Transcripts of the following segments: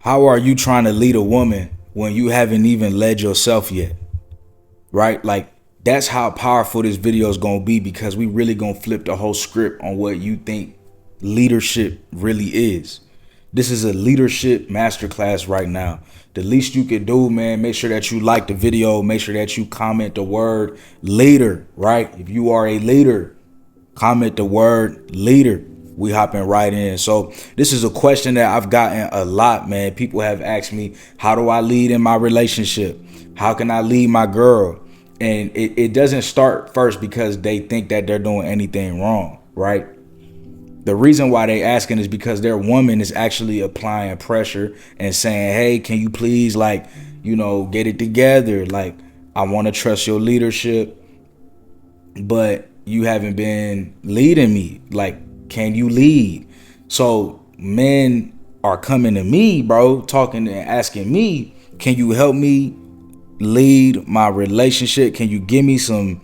How are you trying to lead a woman when you haven't even led yourself yet? Right? Like, that's how powerful this video is going to be, because we really going to flip the whole script on what you think leadership really is. This is a leadership masterclass right now. The least you can do, man, make sure that you like the video. Make sure that you comment the word leader, right? If you are a leader, comment the word leader. We hopping right in. So this is a question that I've gotten a lot, man. People have asked me, how do I lead in my relationship? How can I lead my girl? And it doesn't start first because they think that they're doing anything wrong, right? The reason why they asking is because their woman is actually applying pressure and saying, hey, can you please, like, get it together? Like, I want to trust your leadership, but you haven't been leading me. Like, can you lead? So men are coming to me, bro, talking and asking me, can you help me lead my relationship? Can you give me some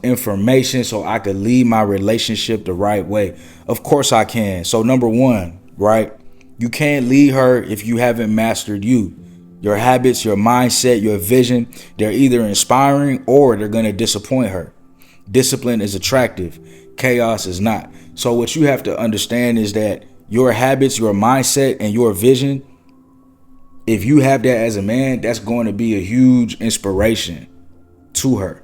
information so I could lead my relationship the right way? Of course I can. So number one, right? You can't lead her if you haven't mastered you. Your habits, your mindset, your vision, they're either inspiring or they're going to disappoint her. Discipline is attractive. Chaos is not. So what you have to understand is that your habits, your mindset, and your vision, if you have that as a man, that's going to be a huge inspiration to her.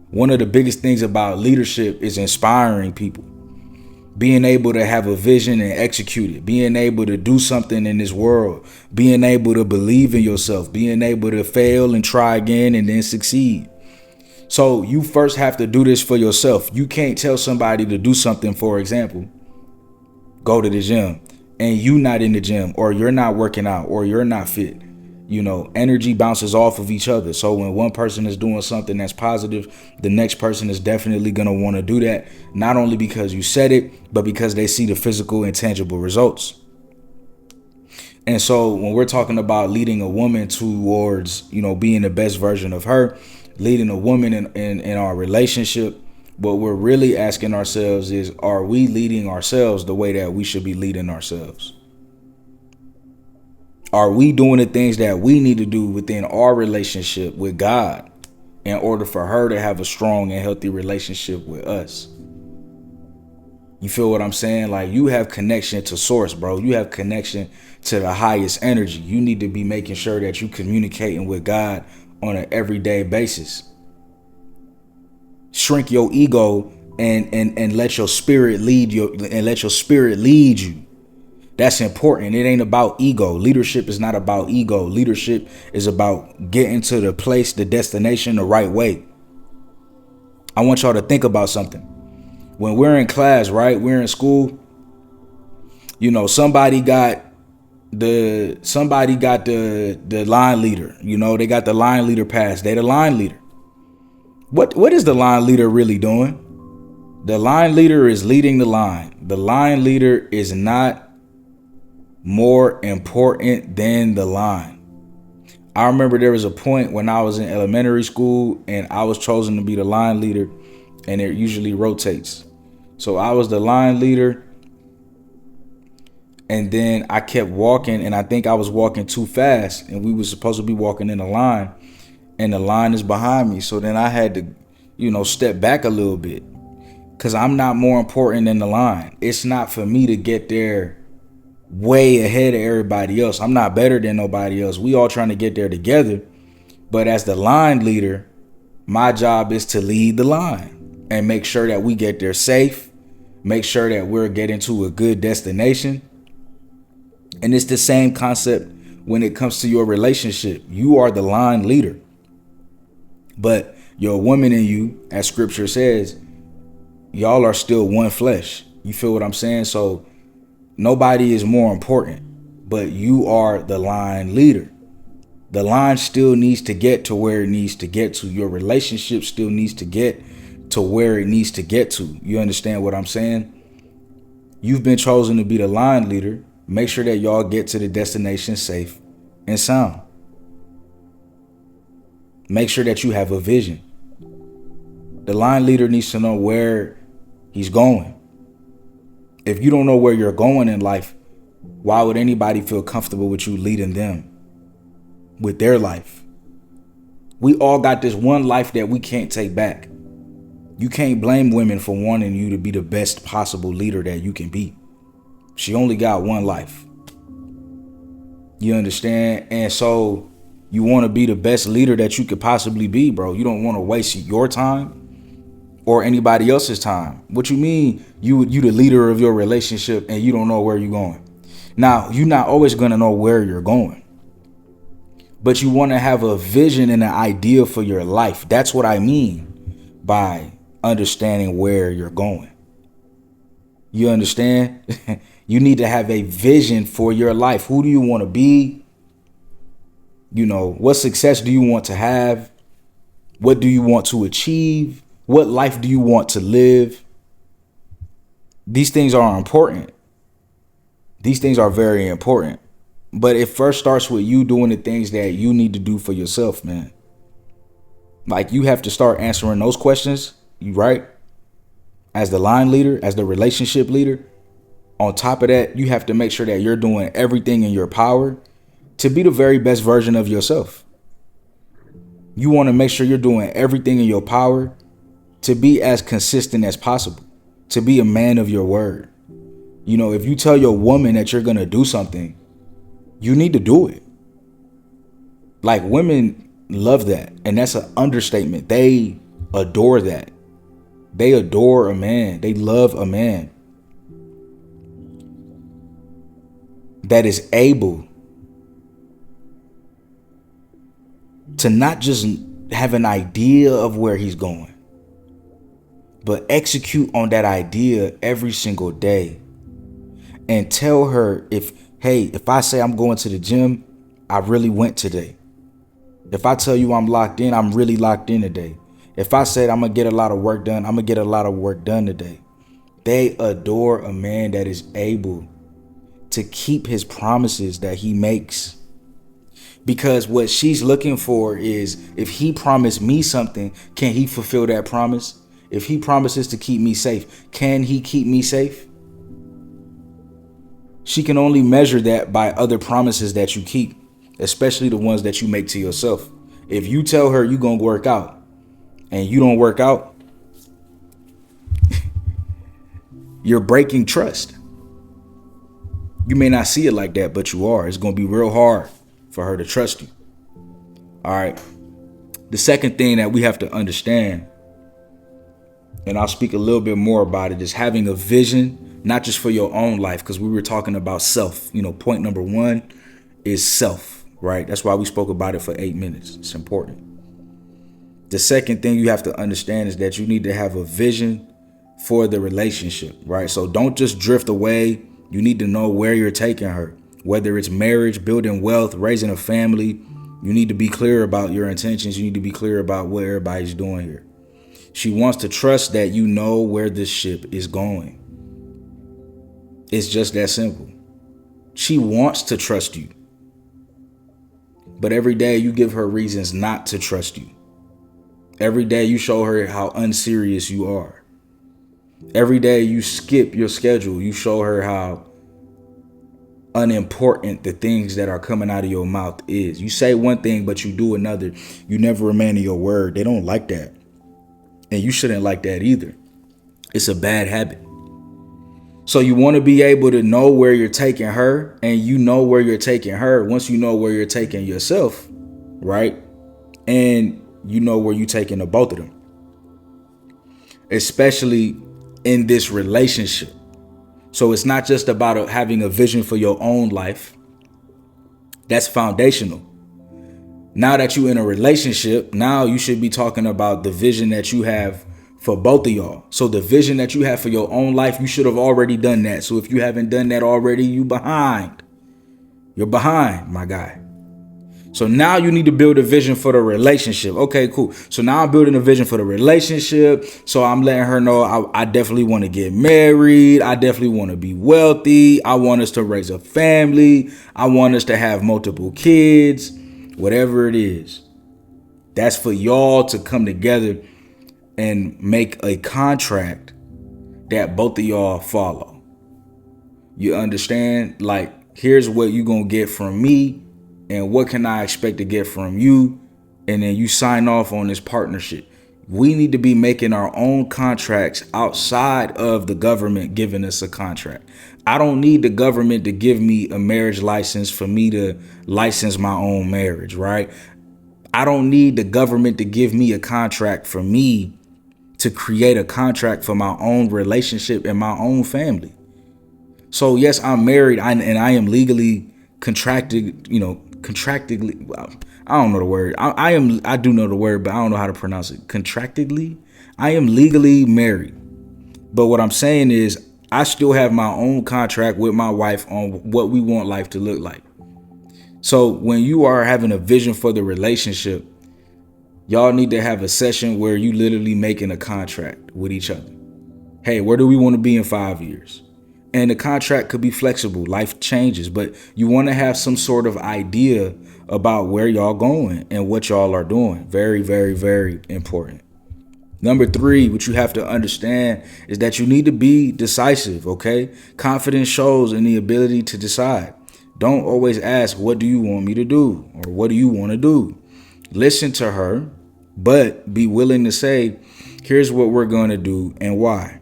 One of the biggest things about leadership is inspiring people. Being able to have a vision and execute it. Being able to do something in this world. Being able to believe in yourself. Being able to fail and try again and then succeed. So you first have to do this for yourself. You can't tell somebody to do something, for example, go to the gym, and you not in the gym, or you're not working out, or you're not fit. Energy bounces off of each other. So when one person is doing something that's positive, the next person is definitely going to want to do that, not only because you said it, but because they see the physical and tangible results. And so when we're talking about leading a woman towards, being the best version of her, leading a woman in our relationship, what we're really asking ourselves is, are we leading ourselves the way that we should be leading ourselves? Are we doing the things that we need to do within our relationship with God in order for her to have a strong and healthy relationship with us? You feel what I'm saying? Like, you have connection to source, bro. You have connection to the highest energy. You need to be making sure that you communicating with God on an everyday basis. Shrink your ego and let your spirit lead you. That's important. It ain't about ego. Leadership is not about ego. Leadership is about getting to the place, the destination, the right way. I want y'all to think about something. When we're in class, right? We're in school. Somebody got the line leader. They got the line leader pass. They the line leader. What is the line leader really doing? The line leader is leading the line. The line leader is not more important than the line. I remember there was a point when I was in elementary school and I was chosen to be the line leader, and it usually rotates. So I was the line leader, and then I kept walking, and I think I was walking too fast, and we were supposed to be walking in a line, and the line is behind me. So then I had to, step back a little bit, because I'm not more important than the line. It's not for me to get there way ahead of everybody else. I'm not better than nobody else. We all trying to get there together. But as the line leader, my job is to lead the line and make sure that we get there safe, make sure that we're getting to a good destination. And it's the same concept when it comes to your relationship. You are the line leader, but your woman and you, as scripture says, y'all are still one flesh. You feel what I'm saying? So nobody is more important, but you are the line leader. The line still needs to get to where it needs to get to. Your relationship still needs to get to where it needs to get to. You understand what I'm saying? You've been chosen to be the line leader. Make sure that y'all get to the destination safe and sound. Make sure that you have a vision. The line leader needs to know where he's going. If you don't know where you're going in life, Why would anybody feel comfortable with you leading them with their life? We all got this one life that we can't take back. You can't blame women for wanting you to be the best possible leader that you can be. She only got one life. You understand? And so you want to be the best leader that you could possibly be, bro. You don't want to waste your time or anybody else's time. What you mean you the leader of your relationship and you don't know where you're going? Now, you're not always going to know where you're going. But you want to have a vision and an idea for your life. That's what I mean by understanding where you're going. You understand? You need to have a vision for your life. Who do you want to be? You know, what success do you want to have? What do you want to achieve? What life do you want to live? These things are important. These things are very important. But it first starts with you doing the things that you need to do for yourself, man. Like, you have to start answering those questions, right? As the line leader, as the relationship leader. On top of that, you have to make sure that you're doing everything in your power to be the very best version of yourself. You want to make sure you're doing everything in your power to be as consistent as possible, to be a man of your word. You know, if you tell your woman that you're going to do something, you need to do it. Like, women love that. And that's an understatement. They adore that. They adore a man. They love a man that is able to not just have an idea of where he's going, but execute on that idea every single day. And tell her, if I say I'm going to the gym, I really went today. If I tell you I'm locked in, I'm really locked in today. If I said I'm going to get a lot of work done, I'm going to get a lot of work done today. They adore a man that is able to keep his promises that he makes. Because what she's looking for is, if he promised me something, can he fulfill that promise? If he promises to keep me safe, can he keep me safe? She can only measure that by other promises that you keep, especially the ones that you make to yourself. If you tell her you're going to work out and you don't work out, you're breaking trust. You may not see it like that, but you are. It's going to be real hard for her to trust you. All right. The second thing that we have to understand, and I'll speak a little bit more about it, is having a vision, not just for your own life, because we were talking about self. You know, point number one is self, right? That's why we spoke about it for 8 minutes. It's important. The second thing you have to understand is that you need to have a vision for the relationship, right? So don't just drift away. You need to know where you're taking her, whether it's marriage, building wealth, raising a family. You need to be clear about your intentions. You need to be clear about what everybody's doing here. She wants to trust that you know where this ship is going. It's just that simple. She wants to trust you. But every day you give her reasons not to trust you. Every day you show her how unserious you are. Every day you skip your schedule. You show her how unimportant the things that are coming out of your mouth is. You say one thing, but you do another. You never remain to your word. They don't like that. And you shouldn't like that either. It's a bad habit. So you want to be able to know where you're taking her, and you know where you're taking her once you know where you're taking yourself, right? And you know where you're taking the both of them. Especially in this relationship. So it's not just about having a vision for your own life. That's foundational. Now that you're in a relationship, now you should be talking about the vision that you have for both of y'all. So the vision that you have for your own life, you should have already done that. So if you haven't done that already, you behind. You're behind, my guy. So now you need to build a vision for the relationship. Okay, cool. So now I'm building a vision for the relationship. So I'm letting her know I definitely want to get married. I definitely want to be wealthy. I want us to raise a family. I want us to have multiple kids. Whatever it is. That's for y'all to come together and make a contract that both of y'all follow. You understand? Like, Here's what you gonna get from me, and what can I expect to get from you, and then you sign off on this partnership. We need to be making our own contracts outside of the government giving us a contract. I don't need the government to give me a marriage license for me to license my own marriage, right? I don't need the government to give me a contract for me to create a contract for my own relationship and my own family. So yes, I'm married and I am legally contracted, contractedly. Well, I don't know the word. I do know the word, but I don't know how to pronounce it. Contractedly, I am legally married. But what I'm saying is I still have my own contract with my wife on what we want life to look like. So when you are having a vision for the relationship, y'all need to have a session where you literally making a contract with each other. Hey, where do we want to be in 5 years? And the contract could be flexible. Life changes, but you want to have some sort of idea about where y'all going and what y'all are doing. Very, very, very important. Number 3, what you have to understand is that you need to be decisive, okay? Confidence shows in the ability to decide. Don't always ask, what do you want me to do? Or what do you want to do? Listen to her, but be willing to say, here's what we're going to do and why.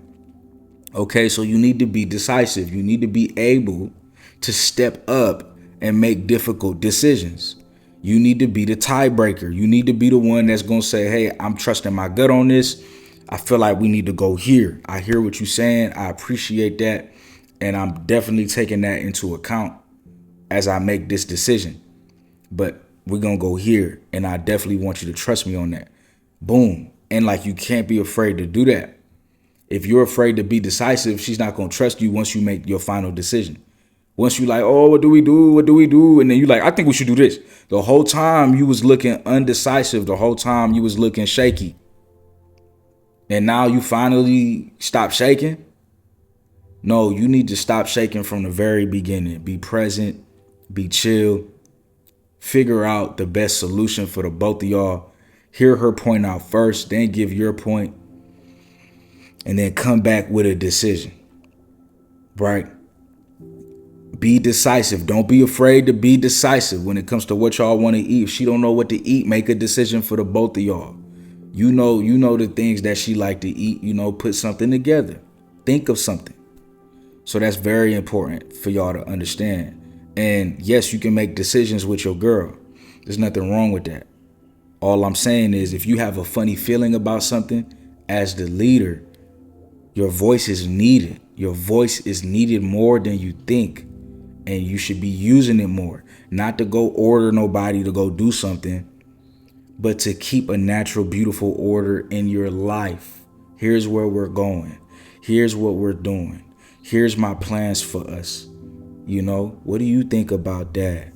Okay, so you need to be decisive. You need to be able to step up and make difficult decisions. You need to be the tiebreaker. You need to be the one that's going to say, hey, I'm trusting my gut on this. I feel like we need to go here. I hear what you're saying. I appreciate that. And I'm definitely taking that into account as I make this decision. But we're going to go here. And I definitely want you to trust me on that. Boom. And like, you can't be afraid to do that. If you're afraid to be decisive, she's not going to trust you once you make your final decision. Once you like, oh, what do we do? What do we do? And then you like, I think we should do this. The whole time you was looking undecisive. The whole time you was looking shaky. And now you finally stop shaking. No, you need to stop shaking from the very beginning. Be present, be chill, figure out the best solution for the both of y'all. Hear her point out first, then give your point. And then come back with a decision, right? Be decisive. Don't be afraid to be decisive when it comes to what y'all want to eat. If she don't know what to eat, make a decision for the both of y'all. You know the things that she like to eat, put something together. Think of something. So that's very important for y'all to understand. And yes, you can make decisions with your girl. There's nothing wrong with that. All I'm saying is if you have a funny feeling about something, as the leader, your voice is needed. Your voice is needed more than you think. And you should be using it more. Not to go order nobody to go do something, but to keep a natural, beautiful order in your life. Here's where we're going. Here's what we're doing. Here's my plans for us. What do you think about that?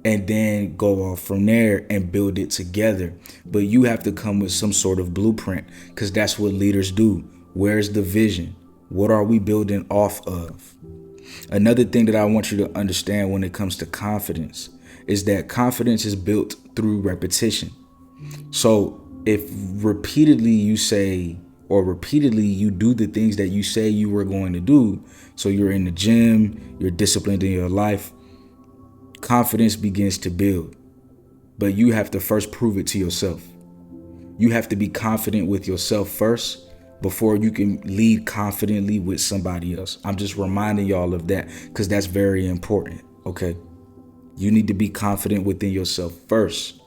And then go off from there and build it together. But you have to come with some sort of blueprint, because that's what leaders do. Where's the vision? What are we building off of? Another thing that I want you to understand when it comes to confidence is that confidence is built through repetition. So if repeatedly you say, or repeatedly you do the things that you say you were going to do, so you're in the gym, you're disciplined in your life, confidence begins to build. But you have to first prove it to yourself. You have to be confident with yourself first before you can lead confidently with somebody else. I'm just reminding y'all of that because that's very important, okay? You need to be confident within yourself first.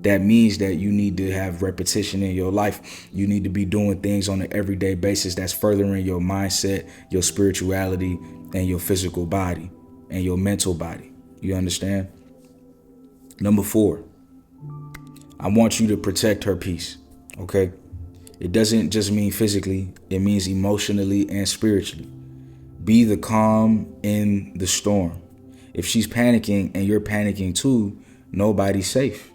That means that you need to have repetition in your life. You need to be doing things on an everyday basis that's furthering your mindset, your spirituality, and your physical body, and your mental body. You understand? Number 4, I want you to protect her peace, okay? It doesn't just mean physically, it means emotionally and spiritually. Be the calm in the storm. If she's panicking and you're panicking too, nobody's safe.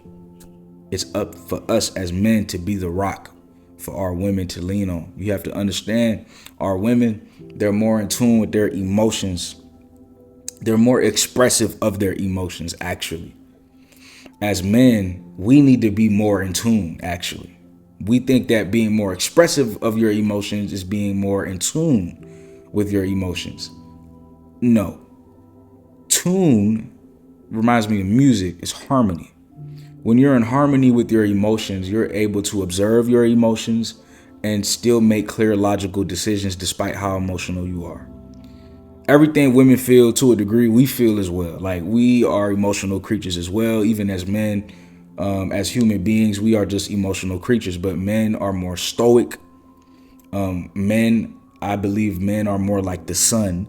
It's up for us as men to be the rock for our women to lean on. You have to understand, our women, they're more in tune with their emotions. They're more expressive of their emotions, actually. As men, we need to be more in tune, actually. We think that being more expressive of your emotions is being more in tune with your emotions. No. Tune reminds me of music. It's harmony. When you're in harmony with your emotions, you're able to observe your emotions and still make clear, logical decisions despite how emotional you are. Everything women feel, to a degree, we feel as well. Like, we are emotional creatures as well. Even as men, as human beings, we are just emotional creatures. But men are more stoic. I believe men are more like the sun.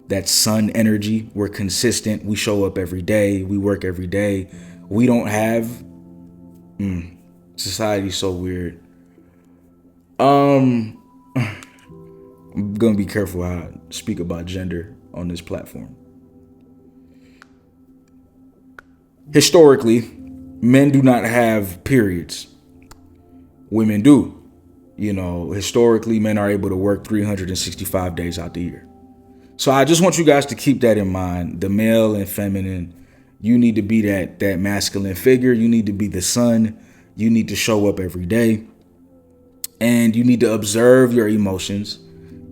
That sun energy. We're consistent. We show up every day. We work every day. We don't have. Society's so weird. I'm gonna be careful how I speak about gender on this platform. Historically, men do not have periods. Women do. Historically, men are able to work 365 days out the year. So I just want you guys to keep that in mind. The male and feminine, you need to be that masculine figure. You need to be the sun. You need to show up every day. And you need to observe your emotions.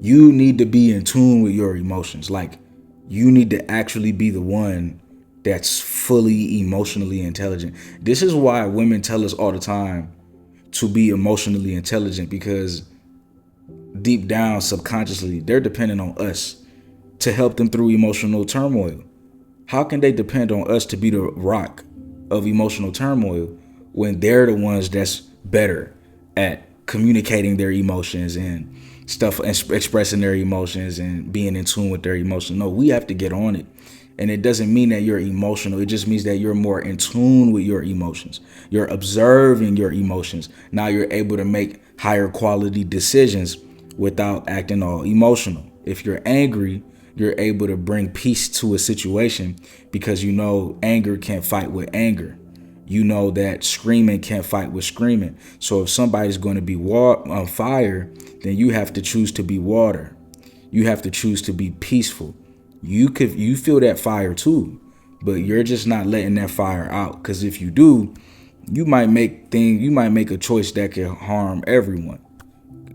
You need to be in tune with your emotions. Like, you need to actually be the one that's fully emotionally intelligent. This is why women tell us all the time to be emotionally intelligent, because deep down, subconsciously, they're dependent on us to help them through emotional turmoil. How can they depend on us to be the rock of emotional turmoil when they're the ones that's better at communicating their emotions and stuff, and expressing their emotions and being in tune with their emotions? No, we have to get on it. And it doesn't mean that you're emotional. It just means that you're more in tune with your emotions. You're observing your emotions. Now you're able to make higher quality decisions without acting all emotional. If you're angry, you're able to bring peace to a situation, because anger can't fight with anger. That screaming can't fight with screaming. So if somebody's going to be on fire, then you have to choose to be water. You have to choose to be peaceful. You feel that fire too, but you're just not letting that fire out. Because if you do, you might make a choice that can harm everyone.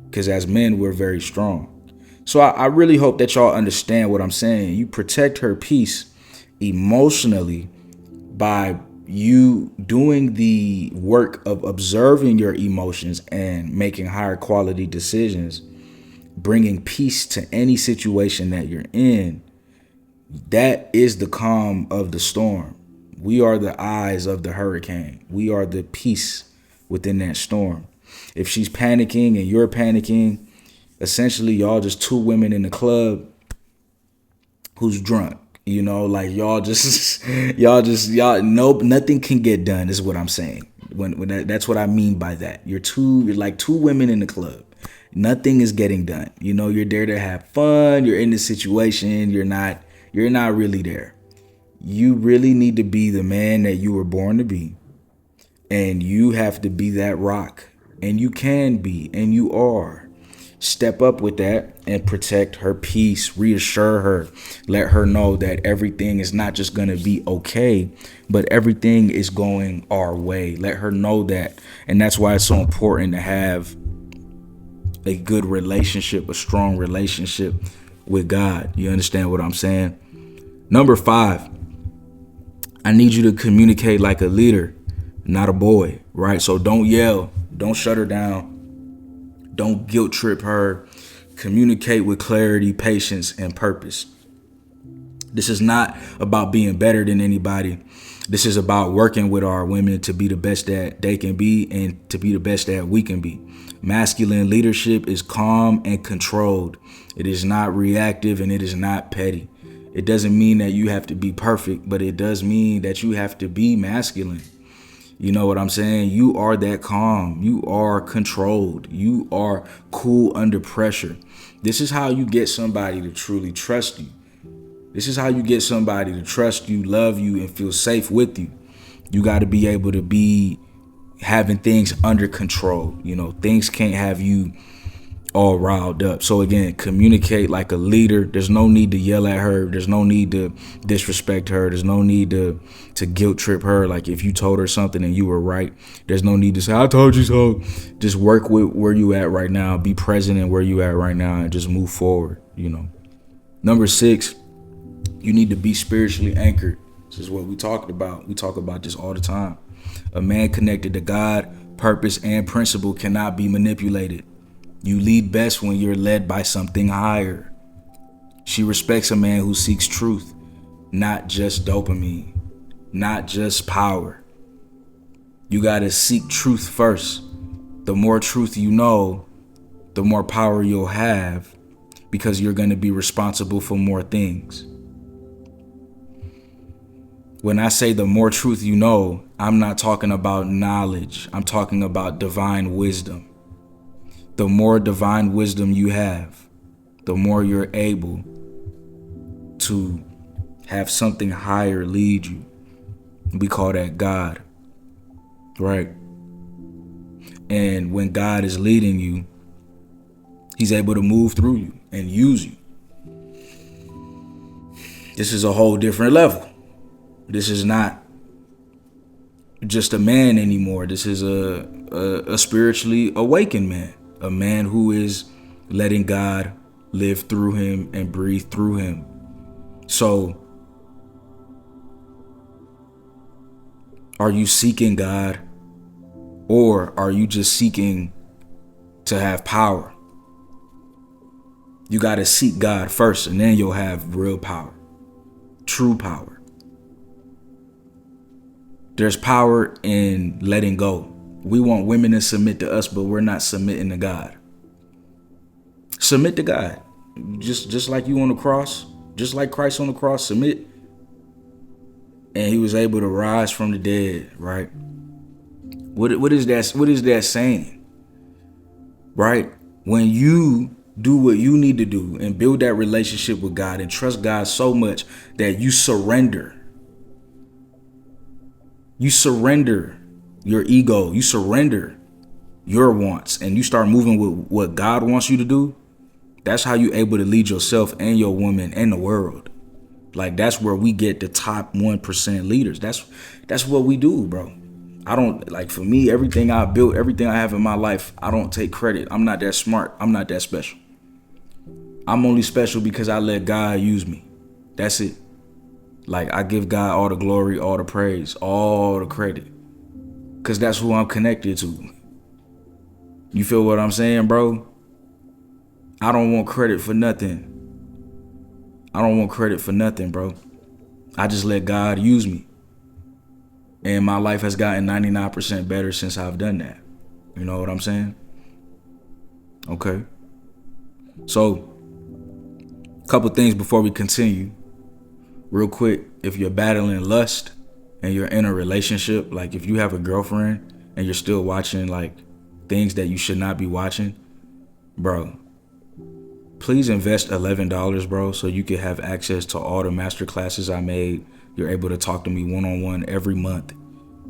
Because as men, we're very strong. So I really hope that y'all understand what I'm saying. You protect her peace emotionally by you doing the work of observing your emotions and making higher quality decisions, bringing peace to any situation that you're in. That is the calm of the storm. We are the eyes of the hurricane. We are the peace within that storm. If she's panicking and you're panicking, essentially y'all just two women in the club who's drunk. Nothing can get done is what I'm saying. That's what I mean by that. You're like two women in the club. Nothing is getting done. You're there to have fun. You're in the situation. You're not really there. You really need to be the man that you were born to be. And you have to be that rock. And you can be, and you are. Step up with that and protect her peace. Reassure her. Let her know that everything is not just going to be okay, but everything is going our way. Let her know that. And that's why it's so important to have a good relationship, a strong relationship with God. You understand what I'm saying? Number 5, I need you to communicate like a leader, not a boy, right? So don't yell. Don't shut her down. Don't guilt trip her. Communicate with clarity, patience, and purpose. This is not about being better than anybody. This is about working with our women to be the best that they can be and to be the best that we can be. Masculine leadership is calm and controlled. It is not reactive, and it is not petty. It doesn't mean that you have to be perfect, but it does mean that you have to be masculine. You know what I'm saying? You are that calm. You are controlled. You are cool under pressure. This is how you get somebody to truly trust you. This is how you get somebody to trust you, love you, and feel safe with you. You got to be able to be having things under control. Things can't have you all riled up. So again, communicate like a leader. There's no need to yell at her. There's no need to disrespect her. There's no need to guilt trip her. Like, if you told her something and you were right, there's no need to say, I told you so. Just work with where you at right now. Be present in where you at right now and just move forward. Number 6, You need to be spiritually anchored. This is what we talked about. We talk about this all the time. A man connected to God, purpose, and principle cannot be manipulated. You lead best when you're led by something higher. She respects a man who seeks truth, not just dopamine, not just power. You gotta seek truth first. The more truth you know, the more power you'll have, because you're gonna be responsible for more things. When I say the more truth you know, I'm not talking about knowledge. I'm talking about divine wisdom. The more divine wisdom you have, the more you're able to have something higher lead you. We call that God, right? And when God is leading you, he's able to move through you and use you. This is a whole different level. This is not just a man anymore. This is a spiritually awakened man. A man who is letting God live through him and breathe through him. So, are you seeking God, or are you just seeking to have power? You got to seek God first, and then you'll have real power, true power. There's power in letting go. We want women to submit to us, but we're not submitting to God. Submit to God. Just like you on the cross, just like Christ on the cross, submit. And he was able to rise from the dead, right? What is that saying? Right? When you do what you need to do and build that relationship with God and trust God so much that you surrender. You surrender your ego. You surrender your wants and you start moving with what God wants you to do. That's how you're able to lead yourself and your woman and the world. Like, that's where we get the top 1% leaders. That's what we do, bro. I don't, like, for me, everything I built, everything I have in my life, I don't take credit. I'm not that smart. I'm not that special. I'm only special because I let God use me. That's it. Like, I give God all the glory, all the praise, all the credit. Because that's who I'm connected to. You feel what I'm saying, bro? I don't want credit for nothing. I don't want credit for nothing, bro. I just let God use me. And my life has gotten 99% better since I've done that. You know what I'm saying? Okay. So, a couple things before we continue. Real quick, if you're battling lust and you're in a relationship, like if you have a girlfriend and you're still watching like things that you should not be watching, bro, please invest $11, bro, so you can have access to all the master classes I made. You're able to talk to me one-on-one every month.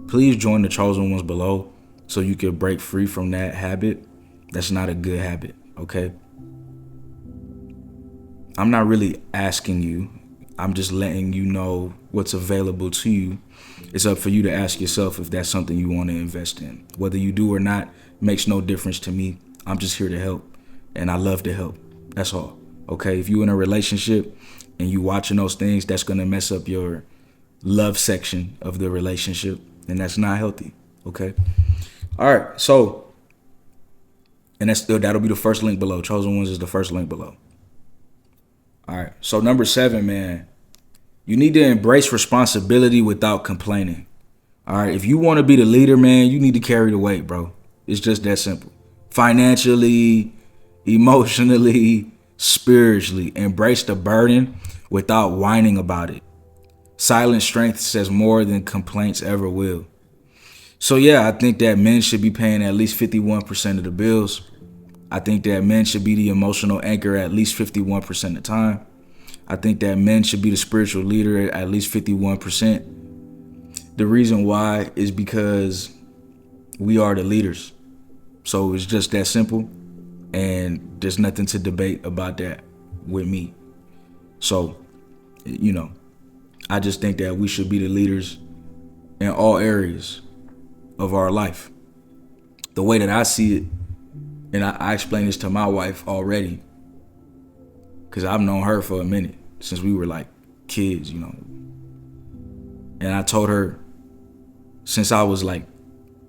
Please join the chosen ones below so you can break free from that habit. That's not a good habit, okay? I'm not really asking you. I'm just letting you know what's available to you. It's up for you to ask yourself if that's something you want to invest in. Whether you do or not makes no difference to me. I'm just here to help, and I love to help. That's all. Okay, if you're in a relationship and you watching those things, that's going to mess up your love section of the relationship, and that's not healthy. Okay. All right. So, and that'll be the first link below. Chosen Ones is the first link below. All right. So number 7, man, you need to embrace responsibility without complaining. All right. If you want to be the leader, man, you need to carry the weight, bro. It's just that simple. Financially, emotionally, spiritually, embrace the burden without whining about it. Silent strength says more than complaints ever will. So yeah, I think that men should be paying at least 51% of the bills. I think that men should be the emotional anchor at least 51% of the time. I think that men should be the spiritual leader at least 51%. The reason why is because we are the leaders. So it's just that simple. And there's nothing to debate about that with me. So, you know, I just think that we should be the leaders in all areas of our life. The way that I see it, and I explained this to my wife already, because I've known her for a minute, since we were like kids, you know. And I told her, since I was like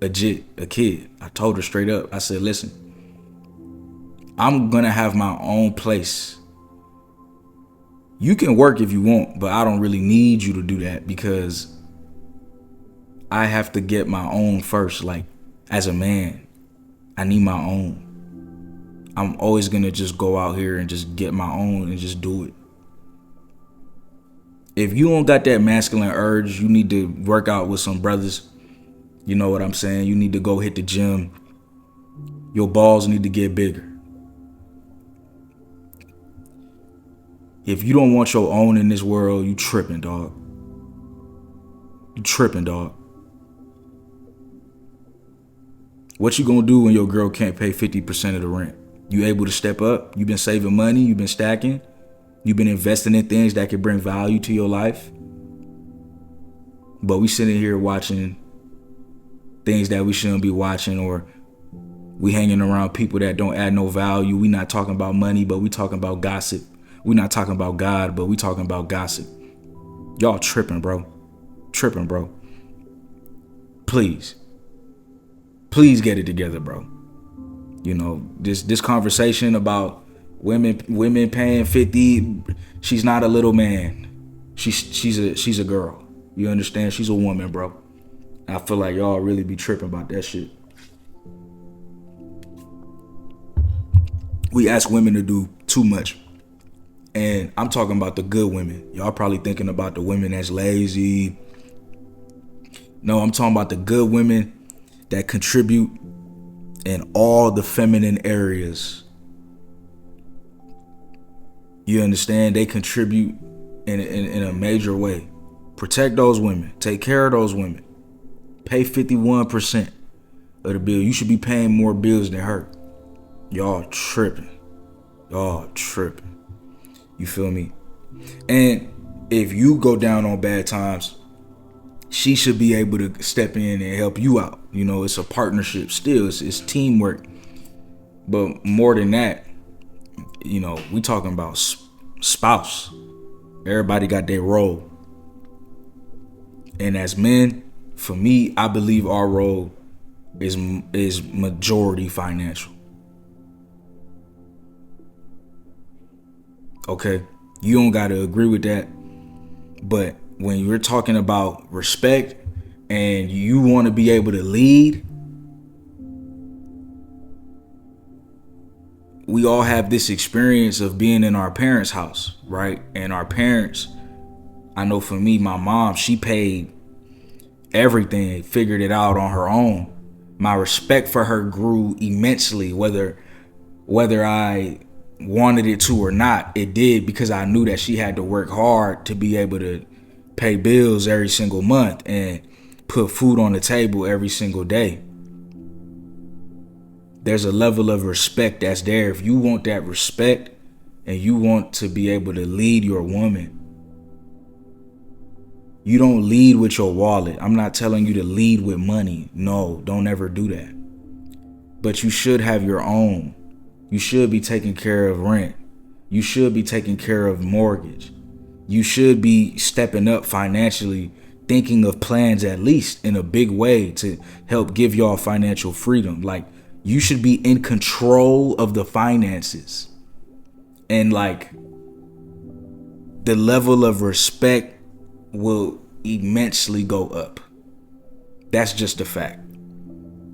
a kid, I told her straight up, I said, listen, I'm gonna have my own place. You can work if you want, but I don't really need you to do that because I have to get my own first. Like, as a man, I need my own. I'm always gonna just go out here and just get my own and just do it. If you don't got that masculine urge, you need to work out with some brothers. You know what I'm saying? You need to go hit the gym. Your balls need to get bigger. If you don't want your own in this world, you tripping, dog. You tripping, dog. What you gonna do when your girl can't pay 50% of the rent? You able to step up? You been saving money? You been stacking? You been investing in things that could bring value to your life? But we sitting here watching things that we shouldn't be watching, or we hanging around people that don't add no value. We not talking about money, but we talking about gossip. We not talking about God, but we talking about gossip. Y'all tripping, bro. Tripping, bro. Please get it together, bro. You know, this conversation about women paying 50, she's not a little man. She's a girl. You understand? She's a woman, bro. I feel like y'all really be tripping about that shit. We ask women to do too much. And I'm talking about the good women. Y'all probably thinking about the women that's lazy. No, I'm talking about the good women that contribute in all the feminine areas. You understand? They contribute in a major way. Protect those women. Take care of those women. Pay 51% of the bill. You should be paying more bills than her. Y'all tripping. Y'all tripping. You feel me? And if you go down on bad times, she should be able to step in and help you out. You know, it's a partnership still. It's teamwork. But more than that, you know, we talking about spouse. Everybody got their role. And as men, for me, I believe our role is majority financial. Okay, you don't gotta agree with that, but when you're talking about respect and you want to be able to lead, we all have this experience of being in our parents' house, right? And our parents, I know for me, my mom, she paid everything, figured it out on her own. My respect for her grew immensely, whether I wanted it to or not. It did, because I knew that she had to work hard to be able to pay bills every single month and put food on the table every single day. There's a level of respect that's there. If you want that respect and you want to be able to lead your woman, you don't lead with your wallet. I'm not telling you to lead with money. No, don't ever do that. But you should have your own. You should be taking care of rent. You should be taking care of mortgage. You should be stepping up financially, thinking of plans at least in a big way to help give y'all financial freedom. Like, you should be in control of the finances. And like, the level of respect will immensely go up. That's just a fact.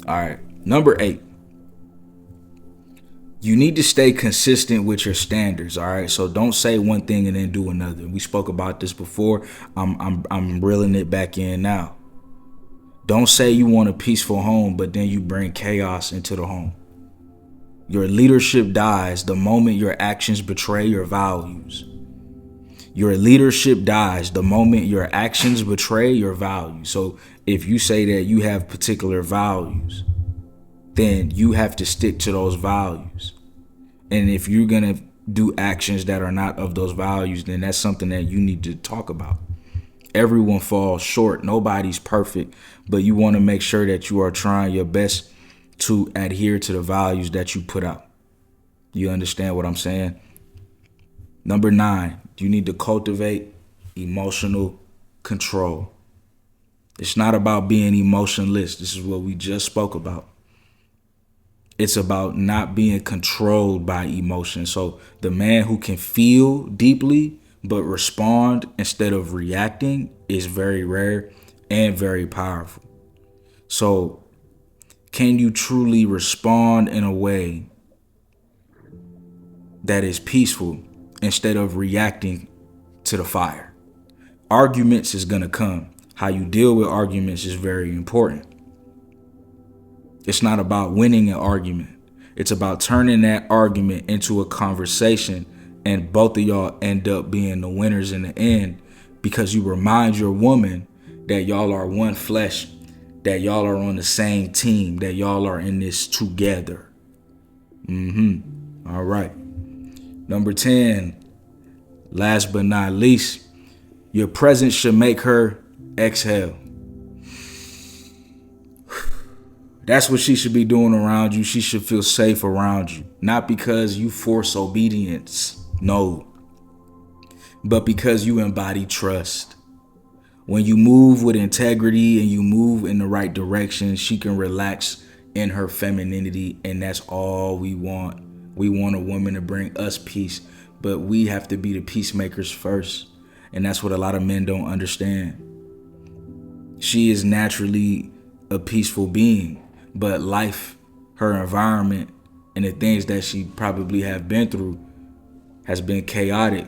All right. Number 8. You need to stay consistent with your standards, all right? So don't say one thing and then do another. We spoke about this before. I'm reeling it back in now. Don't say you want a peaceful home, but then you bring chaos into the home. Your leadership dies the moment your actions betray your values. Your leadership dies the moment your actions betray your values. So if you say that you have particular values, then you have to stick to those values. And if you're going to do actions that are not of those values, then that's something that you need to talk about. Everyone falls short. Nobody's perfect, but you want to make sure that you are trying your best to adhere to the values that you put out. You understand what I'm saying? Number 9, you need to cultivate Emotional control. It's not about being emotionless. This is what we just spoke about. It's about not being controlled by emotion. So the man who can feel deeply but respond instead of reacting is very rare and very powerful. So can you truly respond in a way that is peaceful instead of reacting to the fire? Arguments is gonna come. How you deal with arguments is very important. It's not about winning an argument. It's about turning that argument into a conversation, and both of y'all end up being the winners in the end, because you remind your woman that y'all are one flesh, that y'all are on the same team, that y'all are in this together. All right. Number 10, last but not least, your presence should make her exhale. That's what she should be doing around you. She should feel safe around you. Not because you force obedience, no, but because you embody trust. When you move with integrity and you move in the right direction, she can relax in her femininity, and that's all we want. We want a woman to bring us peace, but we have to be the peacemakers first. And that's what a lot of men don't understand. She is naturally a peaceful being, but life, her environment, and the things that she probably have been through has been chaotic.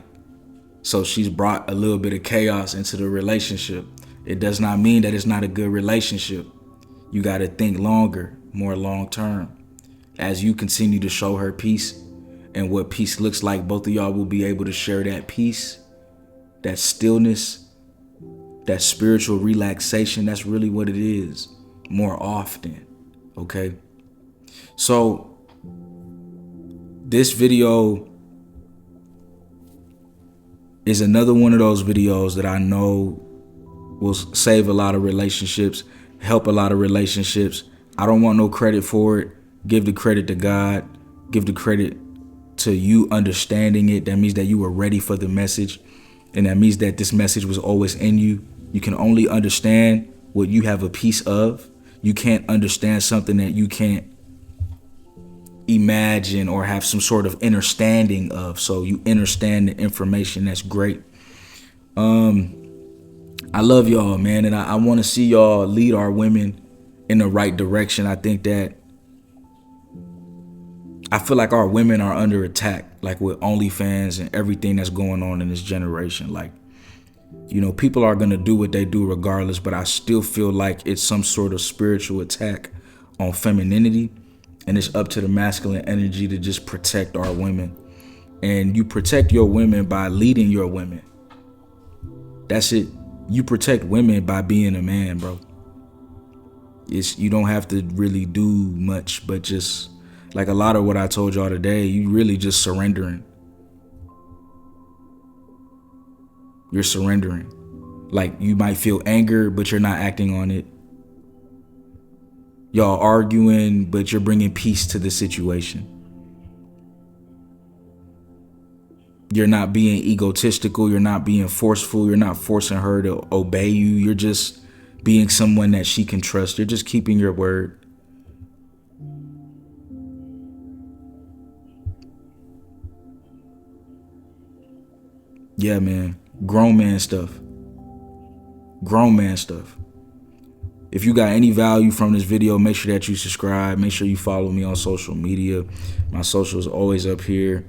So she's brought a little bit of chaos into the relationship. It does not mean that it's not a good relationship. You got to think longer, more long term. As you continue to show her peace and what peace looks like, both of y'all will be able to share that peace, that stillness, that spiritual relaxation. That's really what it is, more often. Okay? So this video is another one of those videos that I know will save a lot of relationships, help a lot of relationships. I don't want no credit for it. Give the credit to God. Give the credit to you understanding it. That means that you were ready for the message. And that means that this message was always in you. You can only understand what you have a piece of. You can't understand something that you can't imagine or have some sort of understanding of. So you understand the information. That's great. I love y'all, man. And I want to see y'all lead our women in the right direction. I think that I feel like our women are under attack, like with OnlyFans and everything that's going on in this generation. Like, you know, people are going to do what they do regardless, but I still feel like it's some sort of spiritual attack on femininity, and it's up to the masculine energy to just protect our women. And you protect your women by leading your women. That's it. You protect women by being a man, bro. You don't have to really do much, but just like a lot of what I told y'all today, you really just surrendering. You're surrendering. Like, you might feel anger, but you're not acting on it. Y'all arguing, but you're bringing peace to the situation. You're not being egotistical. You're not being forceful. You're not forcing her to obey you. You're just being someone that she can trust. You're just keeping your word. Yeah, man. Grown man stuff. Grown man stuff. If you got any value from this video, make sure that you subscribe. Make sure you follow me on social media. My social is always up here.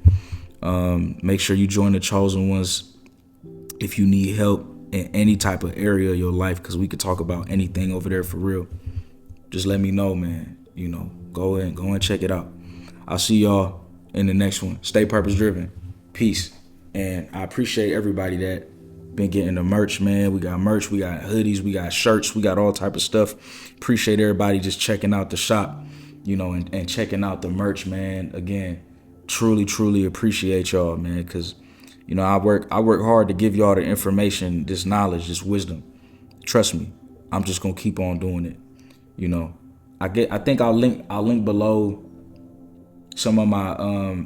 Make sure you join the Chosen Ones if you need help in any type of area of your life, because we could talk about anything over there for real. Just let me know, man. You know, go and check it out. I'll see y'all in the next one. Stay purpose driven. Peace. And I appreciate everybody that been getting the merch, man. We got merch, we got hoodies, we got shirts, we got all type of stuff. Appreciate everybody just checking out the shop, you know, and checking out the merch, man. Again, truly appreciate y'all, man, because, you know, I work hard to give y'all the information, this knowledge, this wisdom. Trust me, I'm just gonna keep on doing it. You know, I think I'll link below some of my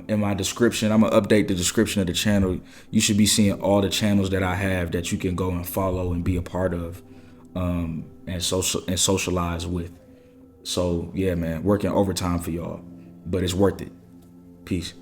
in my description. I'm gonna update the description of the channel. You should be seeing all the channels that I have that you can go and follow and be a part of, and socialize with. So yeah, man, working overtime for y'all, but it's worth it. Peace.